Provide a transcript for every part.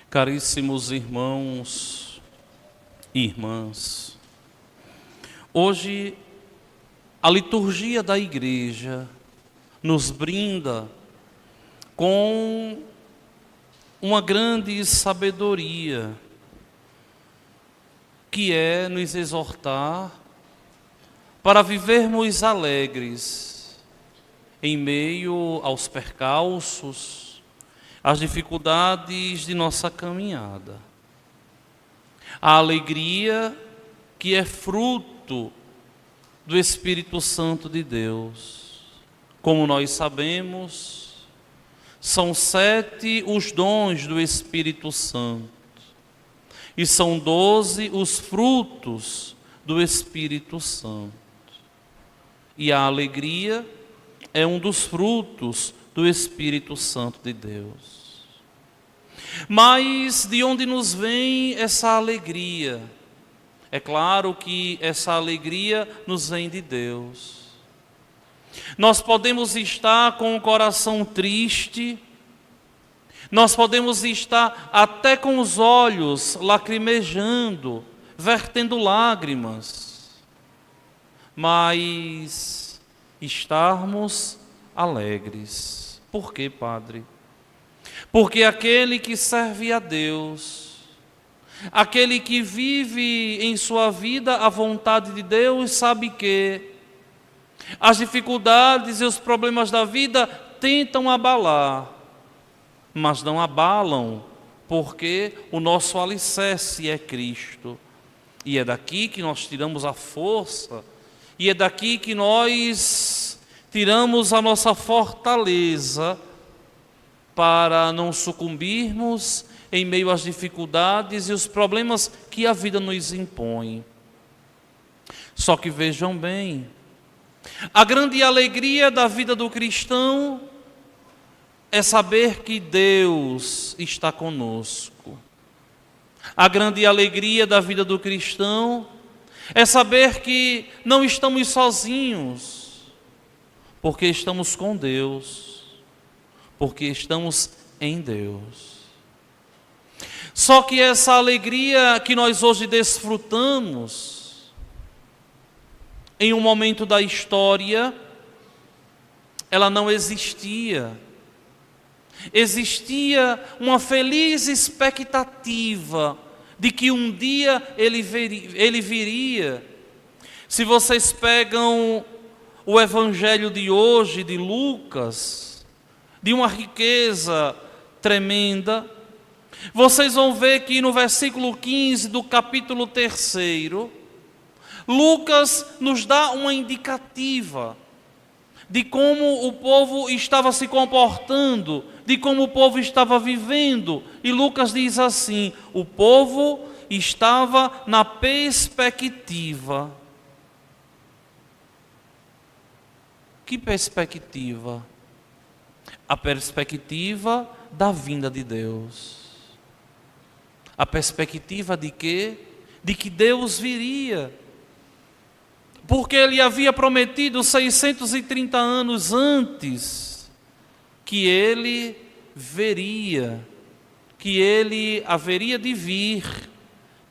Caríssimos irmãos e irmãs, hoje a liturgia da Igreja nos brinda com uma grande sabedoria, que é nos exortar para vivermos alegres em meio aos percalços, às dificuldades de nossa caminhada. A alegria que é fruto do Espírito Santo de Deus. Como nós sabemos, são 7 os dons do Espírito Santo e são 12 os frutos do Espírito Santo. E a alegria é um dos frutos do Espírito Santo de Deus. Mas de onde nos vem essa alegria? É claro que essa alegria nos vem de Deus. Nós podemos estar com o coração triste, nós podemos estar até com os olhos lacrimejando, vertendo lágrimas, mas estarmos alegres. Por quê, Padre? Porque aquele que serve a Deus, aquele que vive em sua vida a vontade de Deus, sabe que as dificuldades e os problemas da vida tentam abalar, mas não abalam, porque o nosso alicerce é Cristo. E é daqui que nós tiramos a força, e é daqui que nós tiramos a nossa fortaleza para não sucumbirmos em meio às dificuldades e os problemas que a vida nos impõe. Só que vejam bem, a grande alegria da vida do cristão é saber que Deus está conosco. A grande alegria da vida do cristão é saber que não estamos sozinhos, porque estamos com Deus, porque estamos em Deus. Só que essa alegria que nós hoje desfrutamos, em um momento da história, ela não existia. Existia uma feliz expectativa de que um dia ele viria. Se vocês pegam o evangelho de hoje, de Lucas, de uma riqueza tremenda, vocês vão ver que no versículo 15 do capítulo 3, Lucas nos dá uma indicativa de como o povo estava se comportando, de como o povo estava vivendo. E Lucas diz assim: o povo estava na perspectiva. Que perspectiva? A perspectiva da vinda de Deus. A perspectiva de quê? De que Deus viria. Porque Ele havia prometido 630 anos antes que Ele veria, que Ele haveria de vir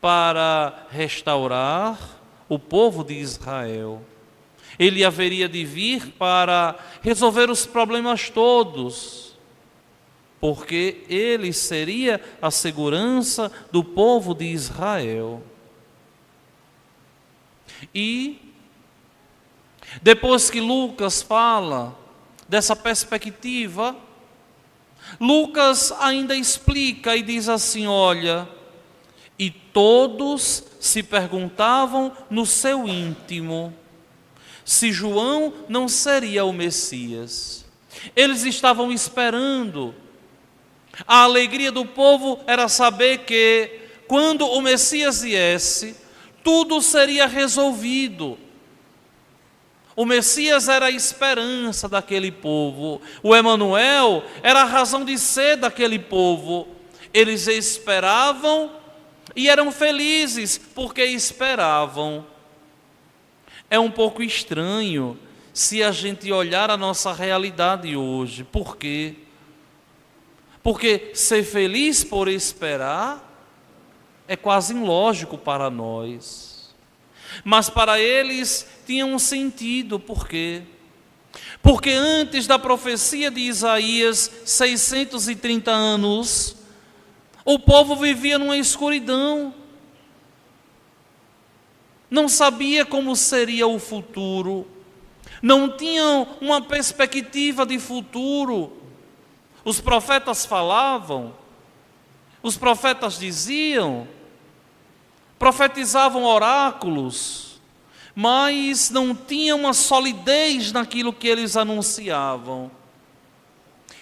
para restaurar o povo de Israel. Ele haveria de vir para resolver os problemas todos, porque Ele seria a segurança do povo de Israel. E depois que Lucas fala dessa perspectiva, Lucas ainda explica e diz assim: olha, e todos se perguntavam no seu íntimo se João não seria o Messias. Eles estavam esperando. A alegria do povo era saber que, quando o Messias viesse, tudo seria resolvido. O Messias era a esperança daquele povo. O Emanuel era a razão de ser daquele povo. Eles esperavam e eram felizes porque esperavam. É um pouco estranho se a gente olhar a nossa realidade hoje. Por quê? Porque ser feliz por esperar é quase ilógico para nós. Mas para eles tinha um sentido. Por quê? Porque antes da profecia de Isaías, 630 anos, o povo vivia numa escuridão. Não sabia como seria o futuro. Não tinham uma perspectiva de futuro. Os profetas falavam, os profetas diziam, profetizavam oráculos, mas não tinham uma solidez naquilo que eles anunciavam.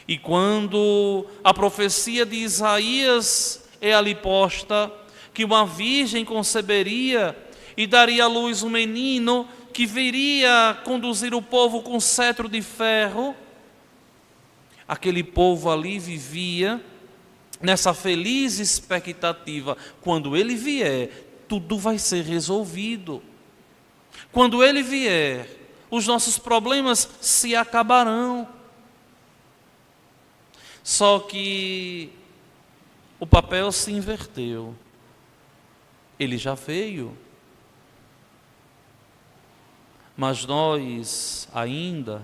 E quando a profecia de Isaías é ali posta, que uma virgem conceberia e daria à luz um menino que viria conduzir o povo com cetro de ferro, aquele povo ali vivia nessa feliz expectativa. Quando ele vier, tudo vai ser resolvido. Quando ele vier, os nossos problemas se acabarão. Só que o papel se inverteu. Ele já veio. Mas nós ainda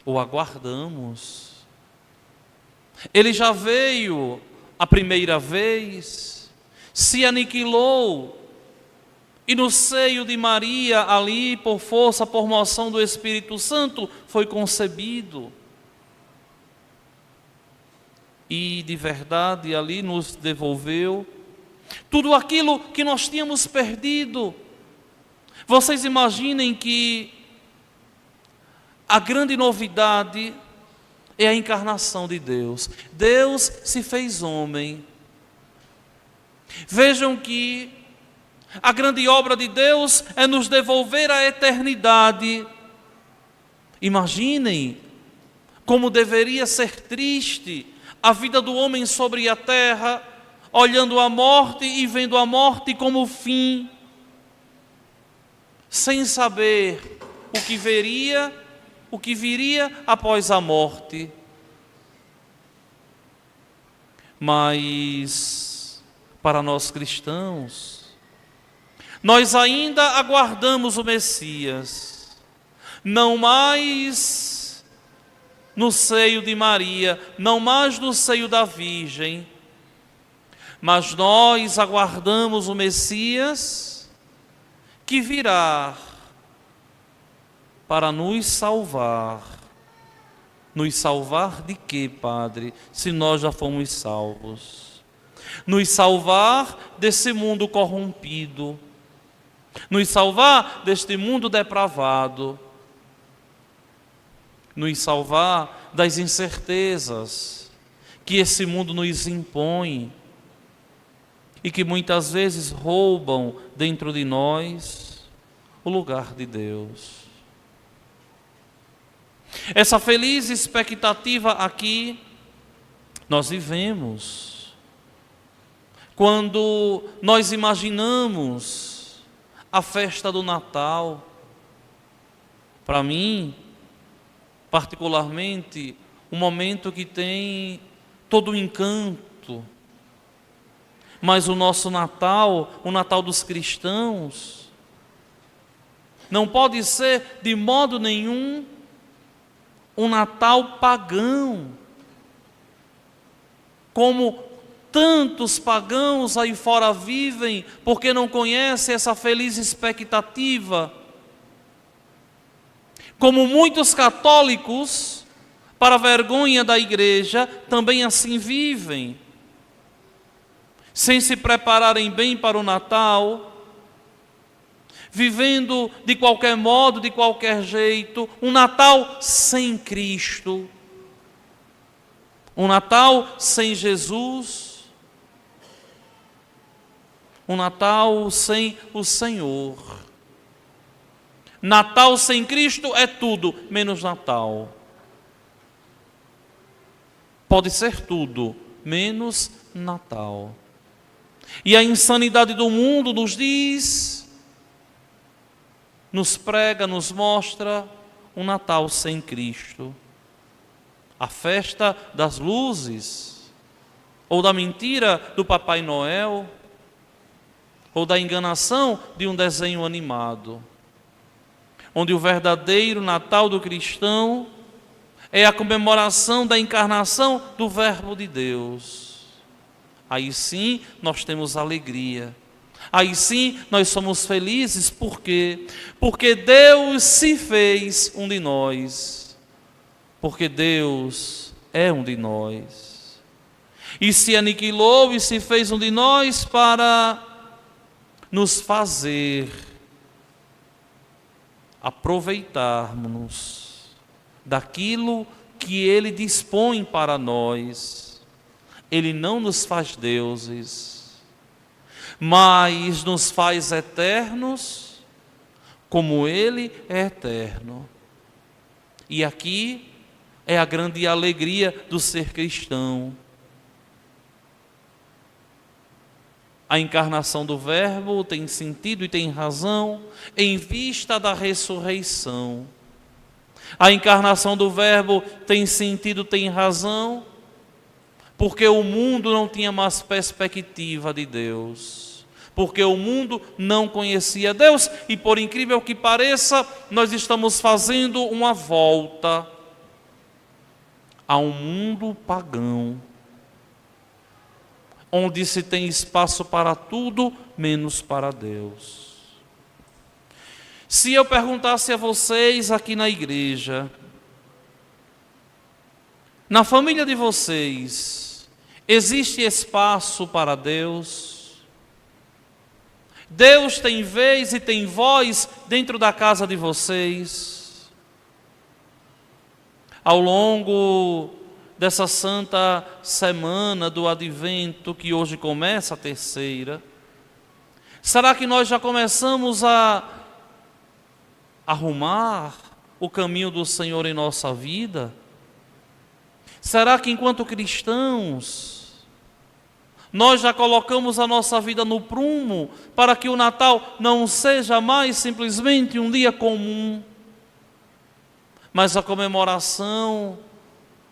o aguardamos. Ele já veio a primeira vez, se aniquilou, e no seio de Maria, ali, por força, por moção do Espírito Santo, foi concebido. E de verdade ali nos devolveu tudo aquilo que nós tínhamos perdido. Vocês imaginem que a grande novidade é a encarnação de Deus. Deus se fez homem. Vejam que a grande obra de Deus é nos devolver a eternidade. Imaginem como deveria ser triste a vida do homem sobre a terra, olhando a morte e vendo a morte como fim, sem saber o que viria após a morte. Mas para nós cristãos, nós ainda aguardamos o Messias, não mais no seio de Maria, não mais no seio da Virgem, mas nós aguardamos o Messias que virá para nos salvar. Nos salvar de quê, Padre, se nós já fomos salvos? Nos salvar desse mundo corrompido, nos salvar deste mundo depravado, nos salvar das incertezas que esse mundo nos impõe e que muitas vezes roubam dentro de nós o lugar de Deus. Essa feliz expectativa aqui nós vivemos quando nós imaginamos a festa do Natal. Para mim, particularmente, um momento que tem todo o encanto. Mas o nosso Natal, o Natal dos cristãos, não pode ser de modo nenhum um Natal pagão, como tantos pagãos aí fora vivem, porque não conhecem essa feliz expectativa. Como muitos católicos, para a vergonha da igreja, também assim vivem, sem se prepararem bem para o Natal, vivendo de qualquer modo, de qualquer jeito, um Natal sem Cristo, um Natal sem Jesus, um Natal sem o Senhor. Natal sem Cristo é tudo menos Natal. Pode ser tudo menos Natal. E a insanidade do mundo nos diz, nos prega, nos mostra um Natal sem Cristo. A festa das luzes, ou da mentira do Papai Noel, ou da enganação de um desenho animado, onde o verdadeiro Natal do cristão é a comemoração da encarnação do Verbo de Deus. Aí sim nós temos alegria. Aí sim nós somos felizes. Por quê? Porque Deus se fez um de nós. Porque Deus é um de nós. E se aniquilou e se fez um de nós para nos fazer aproveitarmos daquilo que Ele dispõe para nós. Ele não nos faz deuses, mas nos faz eternos, como Ele é eterno. E aqui é a grande alegria do ser cristão. A encarnação do Verbo tem sentido e tem razão em vista da ressurreição. A encarnação do Verbo tem sentido, tem razão, porque o mundo não tinha mais perspectiva de Deus. Porque o mundo não conhecia Deus e, por incrível que pareça, nós estamos fazendo uma volta a um mundo pagão, onde se tem espaço para tudo, menos para Deus. Se eu perguntasse a vocês aqui na igreja, na família de vocês, existe espaço para Deus? Deus tem vez e tem voz dentro da casa de vocês? Ao longo dessa santa semana do Advento, que hoje começa a terceira, será que nós já começamos a arrumar o caminho do Senhor em nossa vida? Será que enquanto cristãos nós já colocamos a nossa vida no prumo para que o Natal não seja mais simplesmente um dia comum, mas a comemoração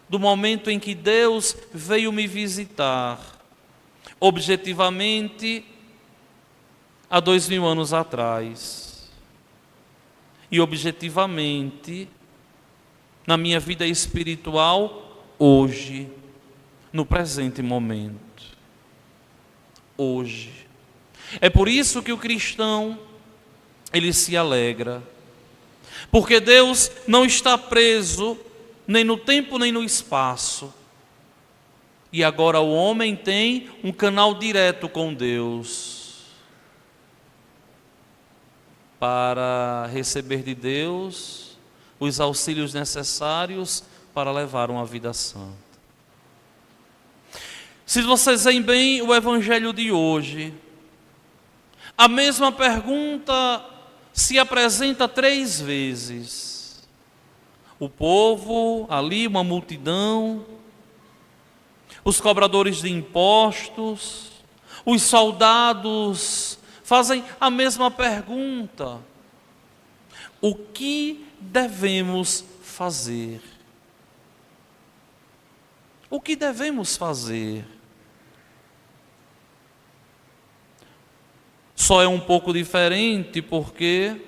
do momento em que Deus veio me visitar, objetivamente, há 2000 anos atrás. E objetivamente, na minha vida espiritual, hoje, no presente momento. Hoje. É por isso que o cristão, ele se alegra. Porque Deus não está preso nem no tempo nem no espaço. E agora o homem tem um canal direto com Deus, para receber de Deus os auxílios necessários para levar uma vida santa. Se vocês veem bem o evangelho de hoje, a mesma pergunta se apresenta 3 vezes. O povo ali, uma multidão, os cobradores de impostos, os soldados fazem a mesma pergunta: o que devemos fazer? O que devemos fazer? Só é um pouco diferente porque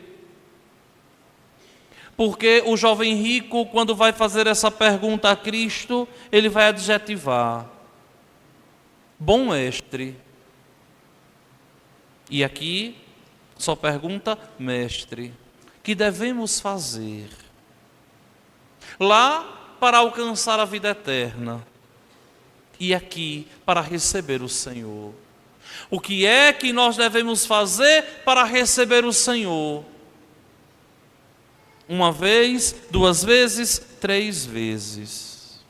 o jovem rico, quando vai fazer essa pergunta a Cristo, ele vai adjetivar: bom mestre. E aqui só pergunta mestre. Que devemos fazer? Lá para alcançar a vida eterna. E aqui para receber o Senhor. O que é que nós devemos fazer para receber o Senhor? 1 vez, 2 vezes, 3 vezes.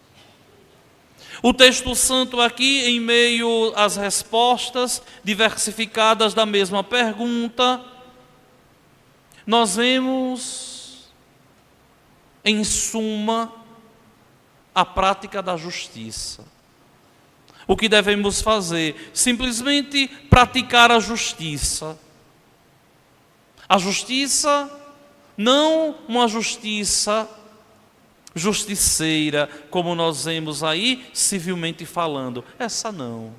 O texto santo aqui, em meio às respostas diversificadas da mesma pergunta, nós vemos, em suma, a prática da justiça. O que devemos fazer? Simplesmente praticar a justiça. A justiça, não uma justiça justiceira, como nós vemos aí, civilmente falando. Essa não.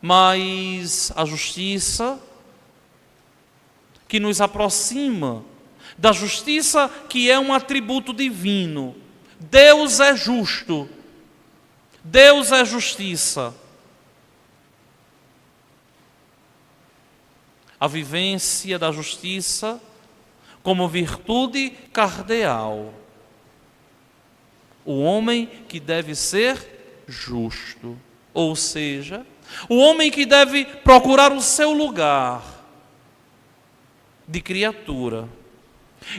Mas a justiça que nos aproxima da justiça que é um atributo divino. Deus é justo. Deus é justiça. A vivência da justiça como virtude cardeal. O homem que deve ser justo, ou seja, o homem que deve procurar o seu lugar de criatura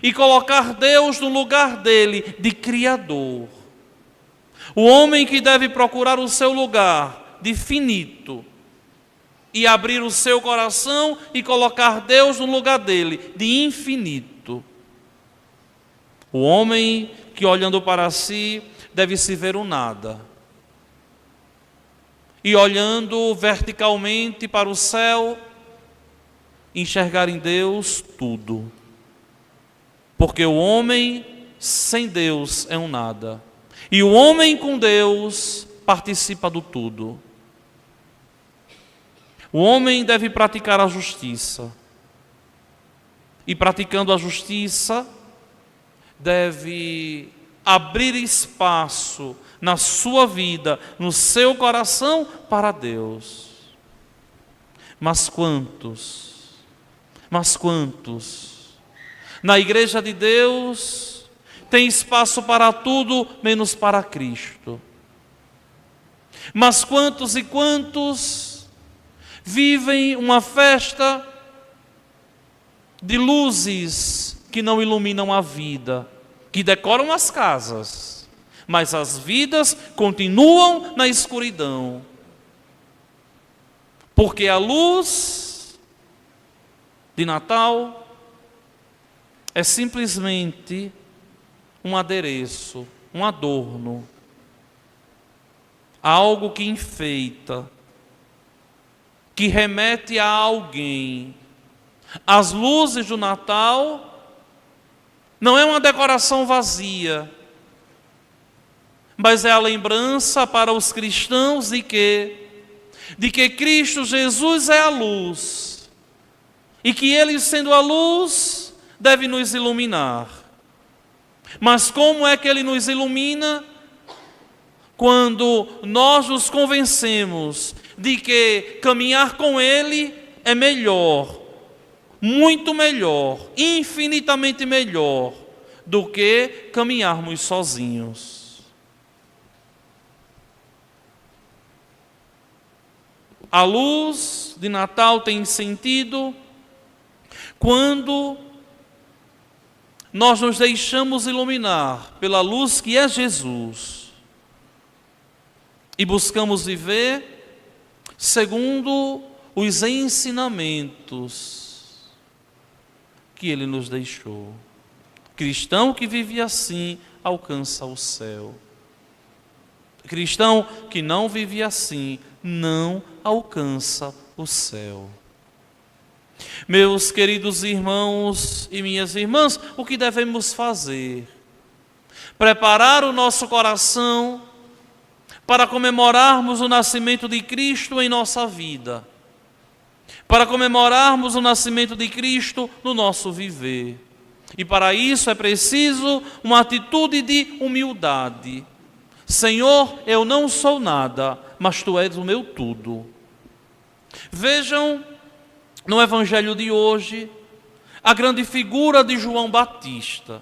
e colocar Deus no lugar dele de Criador. O homem que deve procurar o seu lugar de finito e abrir o seu coração e colocar Deus no lugar dele de infinito. O homem que, olhando para si, deve se ver o nada. E olhando verticalmente para o céu, enxergar em Deus tudo. Porque o homem sem Deus é um nada. E o homem com Deus participa do tudo. O homem deve praticar a justiça. E praticando a justiça, deve abrir espaço na sua vida, no seu coração, para Deus. Mas quantos? Na igreja de Deus tem espaço para tudo, menos para Cristo. Mas quantos e quantos vivem uma festa de luzes que não iluminam a vida, que decoram as casas, mas as vidas continuam na escuridão. Porque a luz de Natal é simplesmente um adereço, um adorno, algo que enfeita, que remete a alguém. As luzes do Natal não é uma decoração vazia, mas é a lembrança para os cristãos de que Cristo Jesus é a luz, e que Ele, sendo a luz, deve nos iluminar. Mas como é que Ele nos ilumina? Quando nós nos convencemos de que caminhar com Ele é melhor, muito melhor, infinitamente melhor do que caminharmos sozinhos. A luz de Natal tem sentido quando nós nos deixamos iluminar pela luz que é Jesus e buscamos viver segundo os ensinamentos que Ele nos deixou. Cristão que vive assim alcança o céu. Cristão que não vive assim não alcança o céu. Meus queridos irmãos e minhas irmãs, o que devemos fazer? Preparar o nosso coração para comemorarmos o nascimento de Cristo em nossa vida, para comemorarmos o nascimento de Cristo no nosso viver. E para isso é preciso uma atitude de humildade. Senhor, eu não sou nada, mas Tu és o meu tudo. Vejam no Evangelho de hoje a grande figura de João Batista.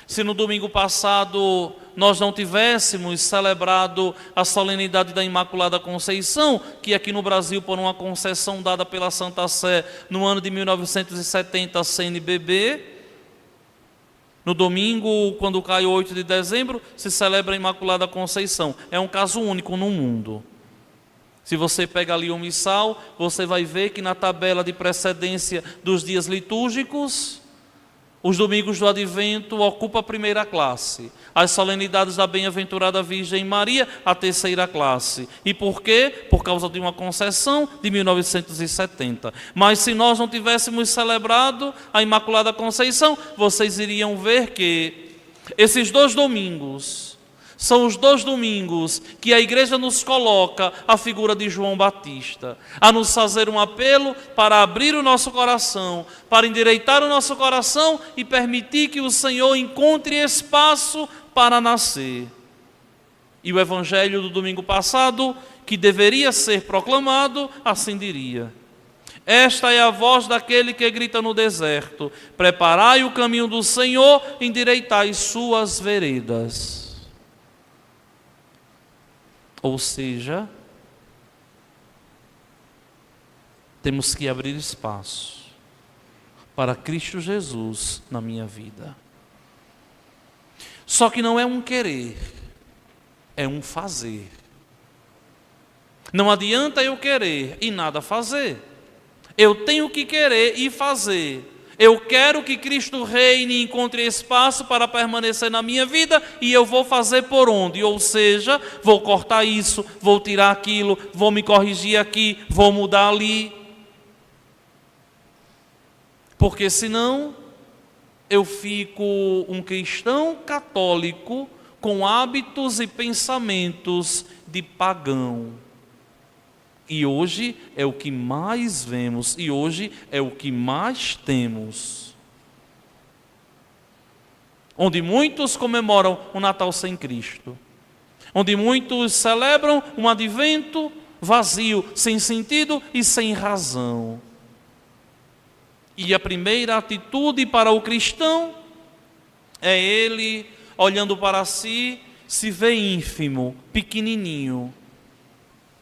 Se no domingo passado nós não tivéssemos celebrado a solenidade da Imaculada Conceição, que aqui no Brasil, por uma concessão dada pela Santa Sé no ano de 1970, a CNBB, no domingo, quando cai 8 de dezembro, se celebra a Imaculada Conceição. É um caso único no mundo. Se você pega ali o missal, você vai ver que na tabela de precedência dos dias litúrgicos, os domingos do Advento ocupam a primeira classe. As solenidades da Bem-aventurada Virgem Maria, a terceira classe. E por quê? Por causa de uma concessão de 1970. Mas se nós não tivéssemos celebrado a Imaculada Conceição, vocês iriam ver que esses 2 domingos são os 2 domingos que a Igreja nos coloca a figura de João Batista, a nos fazer um apelo para abrir o nosso coração, para endireitar o nosso coração e permitir que o Senhor encontre espaço para nascer. E o Evangelho do domingo passado, que deveria ser proclamado, assim diria: esta é a voz daquele que grita no deserto, preparai o caminho do Senhor, endireitai suas veredas. Ou seja, temos que abrir espaço para Cristo Jesus na minha vida. Só que não é um querer, é um fazer. Não adianta eu querer e nada fazer. Eu tenho que querer e fazer. Eu quero que Cristo reine e encontre espaço para permanecer na minha vida, e eu vou fazer por onde? Ou seja, vou cortar isso, vou tirar aquilo, vou me corrigir aqui, vou mudar ali. Porque senão eu fico um cristão católico com hábitos e pensamentos de pagão. E hoje é o que mais vemos, e hoje é o que mais temos. Onde muitos comemoram o Natal sem Cristo. Onde muitos celebram um advento vazio, sem sentido e sem razão. E a primeira atitude para o cristão é ele, olhando para si, se vê ínfimo, pequenininho.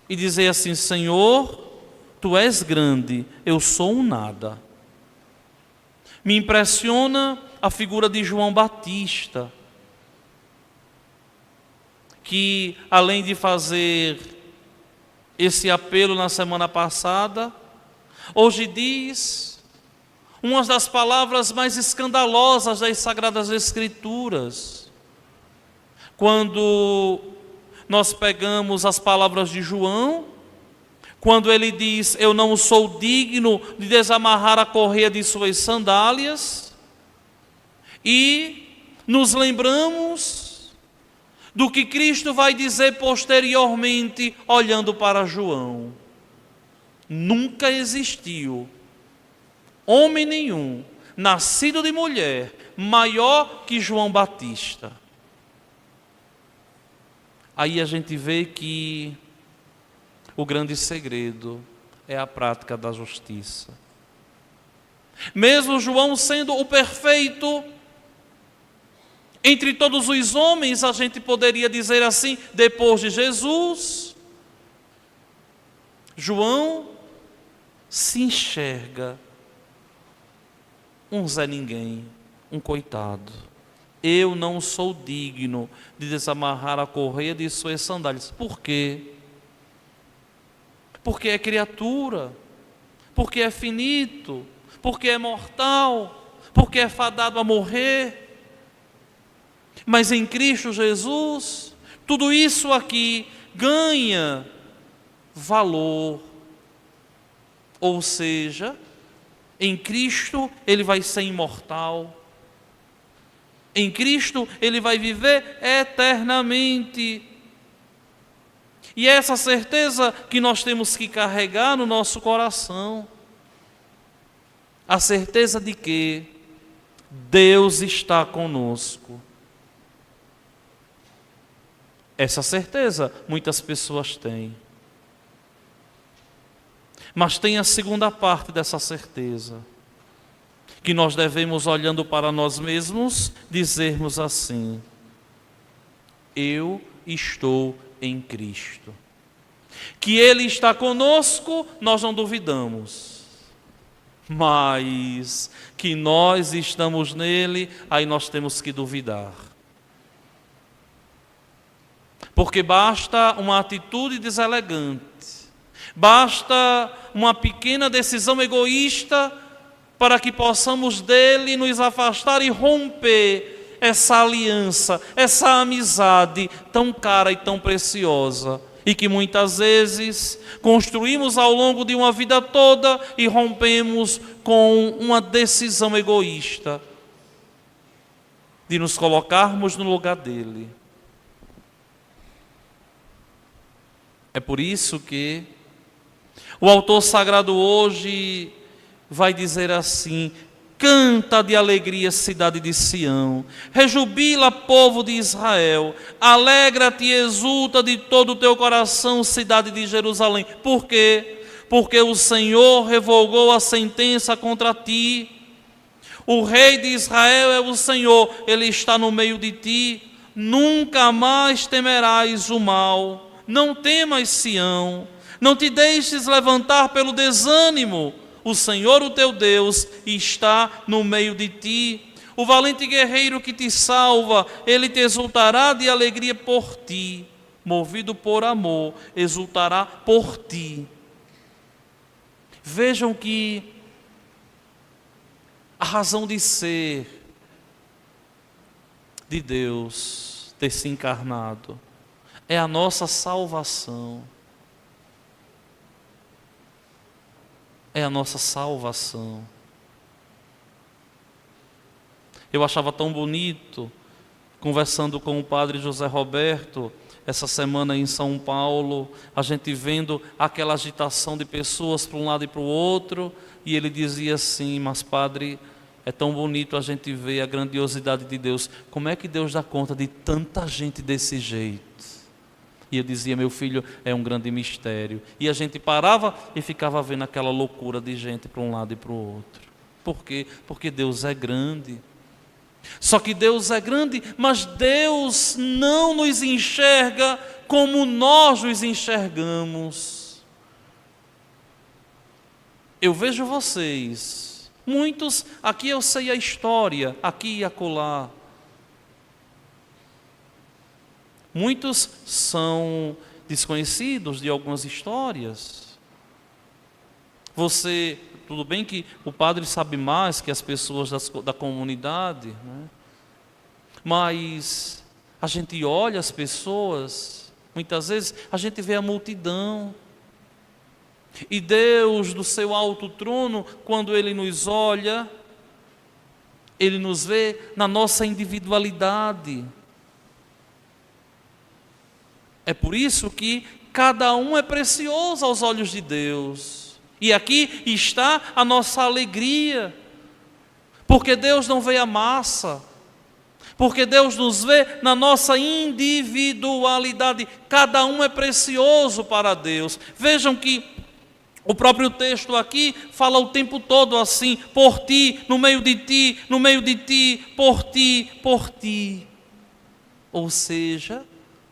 E dizer assim: Senhor, Tu és grande, eu sou um nada. Me impressiona a figura de João Batista, que além de fazer esse apelo na semana passada, hoje diz uma das palavras mais escandalosas das Sagradas Escrituras. Quando nós pegamos as palavras de João, quando ele diz: eu não sou digno de desamarrar a correia de suas sandálias, e nos lembramos do que Cristo vai dizer posteriormente, olhando para João: nunca existiu homem nenhum, nascido de mulher, maior que João Batista. Aí a gente vê que o grande segredo é a prática da justiça. Mesmo João sendo o perfeito entre todos os homens, a gente poderia dizer assim, depois de Jesus, João se enxerga um Zé Ninguém, um coitado. Eu não sou digno de desamarrar a correia de suas sandálias. Por quê? Porque é criatura, porque é finito, porque é mortal, porque é fadado a morrer. Mas em Cristo Jesus, tudo isso aqui ganha valor. Ou seja, em Cristo ele vai ser imortal. Em Cristo ele vai viver eternamente. E é essa certeza que nós temos que carregar no nosso coração. A certeza de que Deus está conosco. Essa certeza muitas pessoas têm. Mas tem a segunda parte dessa certeza, que nós devemos, olhando para nós mesmos, dizermos assim: eu estou em Cristo. Que Ele está conosco, nós não duvidamos. Mas que nós estamos nele, aí nós temos que duvidar. Porque basta uma atitude deselegante, basta uma pequena decisão egoísta para que possamos dele nos afastar e romper essa aliança, essa amizade tão cara e tão preciosa, e que muitas vezes construímos ao longo de uma vida toda e rompemos com uma decisão egoísta de nos colocarmos no lugar dele. É por isso que o autor sagrado hoje vai dizer assim: canta de alegria, cidade de Sião, rejubila, povo de Israel, alegra-te e exulta de todo o teu coração, cidade de Jerusalém. Por quê? Porque o Senhor revogou a sentença contra ti. O rei de Israel é o Senhor, ele está no meio de ti. Nunca mais temerás o mal. Não temas, Sião, não te deixes levantar pelo desânimo. O Senhor, o teu Deus, está no meio de ti. O valente guerreiro que te salva, ele te exultará de alegria por ti. Movido por amor, exultará por ti. Vejam que a razão de ser de Deus ter se encarnado é a nossa salvação. É a nossa salvação. Eu achava tão bonito, conversando com o padre José Roberto, essa semana em São Paulo, a gente vendo aquela agitação de pessoas para um lado e para o outro, e ele dizia assim: mas padre, é tão bonito a gente ver a grandiosidade de Deus. Como é que Deus dá conta de tanta gente desse jeito? E eu dizia: meu filho, é um grande mistério. E a gente parava e ficava vendo aquela loucura de gente para um lado e para o outro. Por quê? Porque Deus é grande. Só que Deus é grande, mas Deus não nos enxerga como nós nos enxergamos. Eu vejo vocês, muitos, aqui eu sei a história, aqui e acolá. Muitos são desconhecidos de algumas histórias. Você, tudo bem que o padre sabe mais que as pessoas da comunidade, né? Mas a gente olha as pessoas, muitas vezes a gente vê a multidão. E Deus, do seu alto trono, quando Ele nos olha, Ele nos vê na nossa individualidade. É por isso que cada um é precioso aos olhos de Deus. E aqui está a nossa alegria. Porque Deus não vê a massa. Porque Deus nos vê na nossa individualidade. Cada um é precioso para Deus. Vejam que o próprio texto aqui fala o tempo todo assim: por ti, no meio de ti, no meio de ti, por ti, por ti. Ou seja,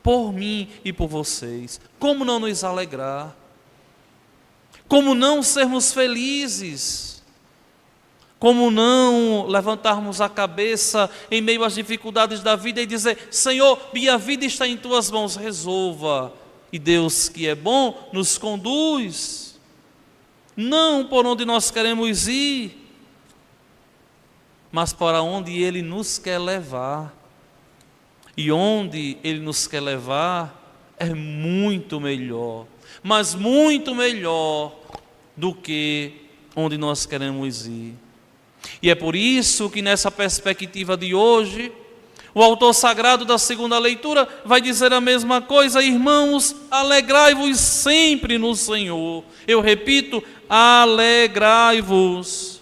por mim e por vocês. Como não nos alegrar? Como não sermos felizes? Como não levantarmos a cabeça em meio às dificuldades da vida e dizer: Senhor, minha vida está em tuas mãos, resolva. E Deus, que é bom, nos conduz, não por onde nós queremos ir, mas para onde Ele nos quer levar. E onde Ele nos quer levar é muito melhor, mas muito melhor do que onde nós queremos ir. E é por isso que nessa perspectiva de hoje, o autor sagrado da segunda leitura vai dizer a mesma coisa: irmãos, alegrai-vos sempre no Senhor. Eu repito, alegrai-vos.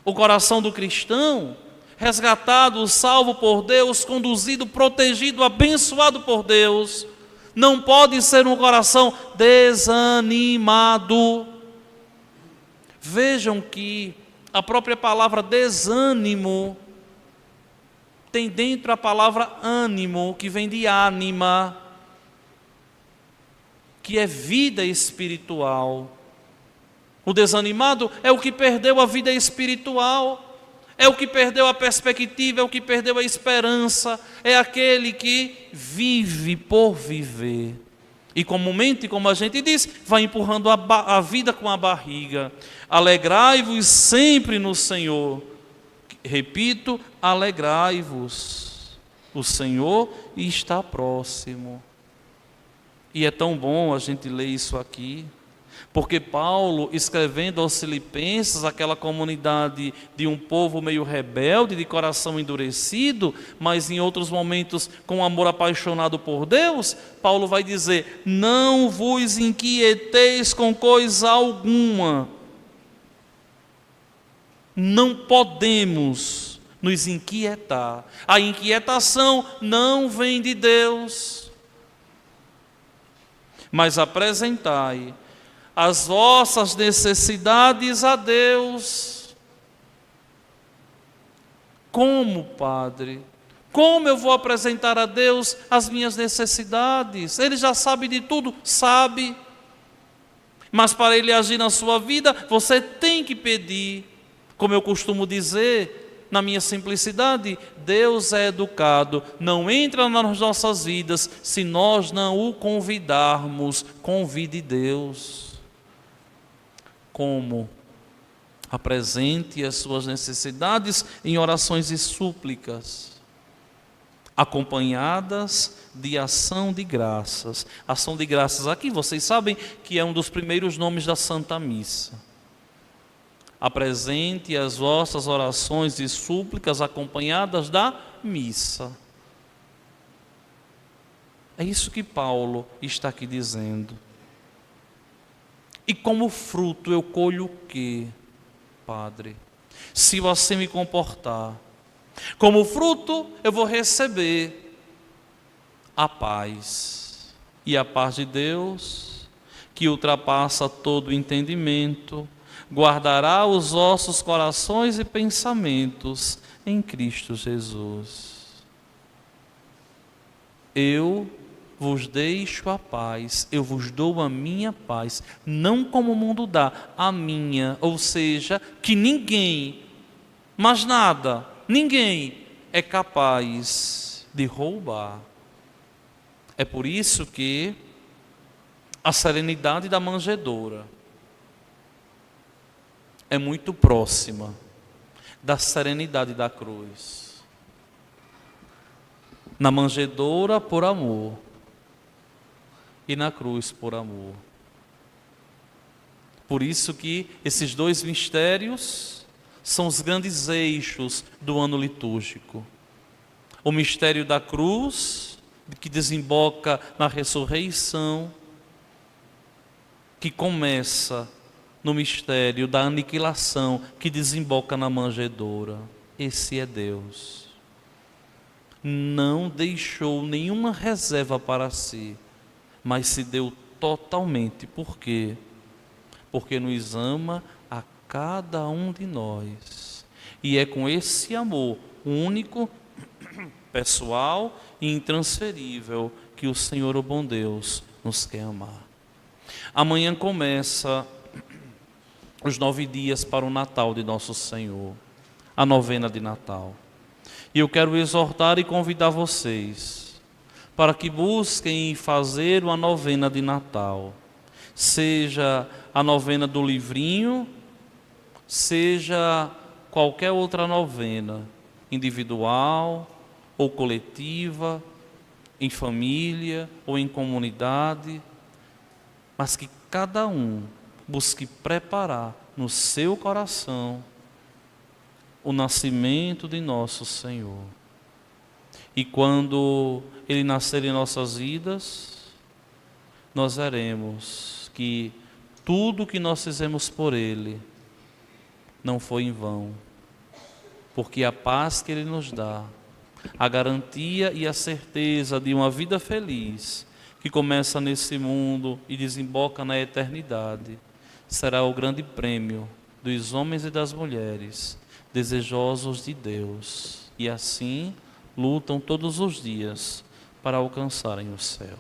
O coração do cristão, resgatado, salvo por Deus, conduzido, protegido, abençoado por Deus, não pode ser um coração desanimado. Vejam que a própria palavra desânimo tem dentro a palavra ânimo, que vem de ânima, que é vida espiritual. O desanimado é o que perdeu a vida espiritual, é o que perdeu a perspectiva, é o que perdeu a esperança, é aquele que vive por viver E comumente, como a gente diz, vai empurrando a vida com a barriga. Alegrai-vos sempre no Senhor. Repito, alegrai-vos. O Senhor está próximo. E é tão bom a gente ler isso aqui, porque Paulo, escrevendo aos Filipenses, aquela comunidade de um povo meio rebelde, de coração endurecido, mas em outros momentos com amor apaixonado por Deus, Paulo vai dizer: não vos inquieteis com coisa alguma. Não podemos nos inquietar. A inquietação não vem de Deus. Mas apresentai as vossas necessidades a Deus. Como, Padre? Como eu vou apresentar a Deus as minhas necessidades? Ele já sabe de tudo? Sabe. Mas para Ele agir na sua vida, você tem que pedir. Como eu costumo dizer, na minha simplicidade, Deus é educado, não entra nas nossas vidas se nós não o convidarmos. Convide Deus. Como? Apresente as suas necessidades em orações e súplicas, acompanhadas de ação de graças. Ação de graças aqui, vocês sabem que é um dos primeiros nomes da Santa Missa. Apresente as vossas orações e súplicas acompanhadas da missa. É isso que Paulo está aqui dizendo. E como fruto eu colho o quê, Padre? Se eu assim me comportar. Como fruto eu vou receber a paz. E a paz de Deus, que ultrapassa todo o entendimento, guardará os vossos corações e pensamentos em Cristo Jesus. Eu vos deixo a paz, eu vos dou a minha paz, não como o mundo dá, a minha, ou seja, que ninguém, mas nada, ninguém é capaz de roubar. É por isso que a serenidade da manjedoura é muito próxima da serenidade da cruz. Na manjedoura por amor e na cruz por amor. Por isso que esses dois mistérios são os grandes eixos do ano litúrgico. O mistério da cruz, que desemboca na ressurreição, que começa no mistério da aniquilação, que desemboca na manjedoura. Esse é Deus. Não deixou nenhuma reserva para si, mas se deu totalmente. Por quê? Porque nos ama a cada um de nós. E é com esse amor único, pessoal e intransferível que o Senhor, o bom Deus, nos quer amar. Amanhã começa os 9 dias para o Natal de Nosso Senhor, a novena de Natal. E eu quero exortar e convidar vocês para que busquem fazer uma novena de Natal, seja a novena do livrinho, seja qualquer outra novena, individual ou coletiva, em família ou em comunidade, mas que cada um busque preparar no seu coração o nascimento de nosso Senhor. E quando Ele nascer em nossas vidas, nós veremos que tudo que nós fizemos por Ele não foi em vão, porque a paz que Ele nos dá, a garantia e a certeza de uma vida feliz, que começa nesse mundo e desemboca na eternidade, será o grande prêmio dos homens e das mulheres desejosos de Deus, e assim lutam todos os dias para alcançarem o céu.